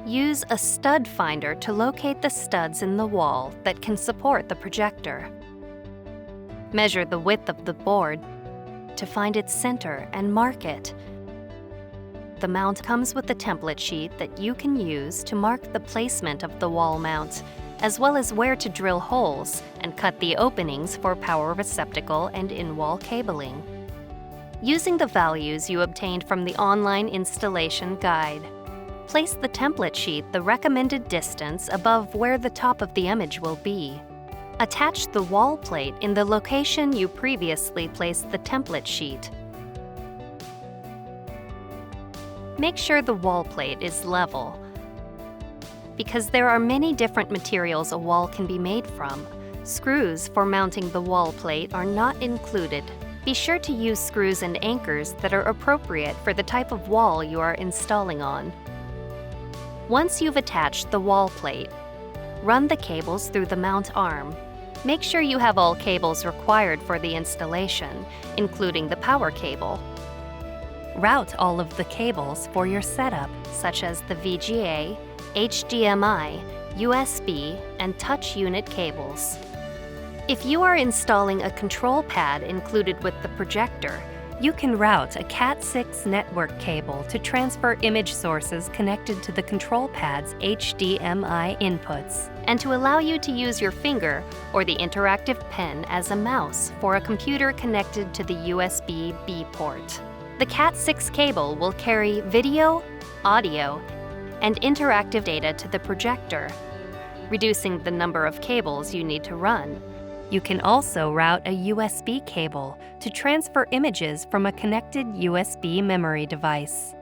Use a stud finder to locate the studs in the wall that can support the projector. Measure the width of the board to find its center and mark it. The mount comes with a template sheet that you can use to mark the placement of the wall mount, as well as where to drill holes and cut the openings for power receptacle and in-wall cabling. Using the values you obtained from the online installation guide, place the template sheet the recommended distance above where the top of the image will be. Attach the wall plate in the location you previously placed the template sheet. Make sure the wall plate is level. Because there are many different materials a wall can be made from, screws for mounting the wall plate are not included. Be sure to use screws and anchors that are appropriate for the type of wall you are installing on. Once you've attached the wall plate, run the cables through the mount arm. Make sure you have all cables required for the installation, including the power cable. Route all of the cables for your setup, such as the VGA, HDMI, USB, and touch unit cables. If you are installing a control pad included with the projector, you can route a Cat6 network cable to transfer image sources connected to the control pad's HDMI inputs, and to allow you to use your finger or the interactive pen as a mouse for a computer connected to the USB-B port. The Cat6 cable will carry video, audio, and interactive data to the projector, reducing the number of cables you need to run. You can also route a USB cable to transfer images from a connected USB memory device.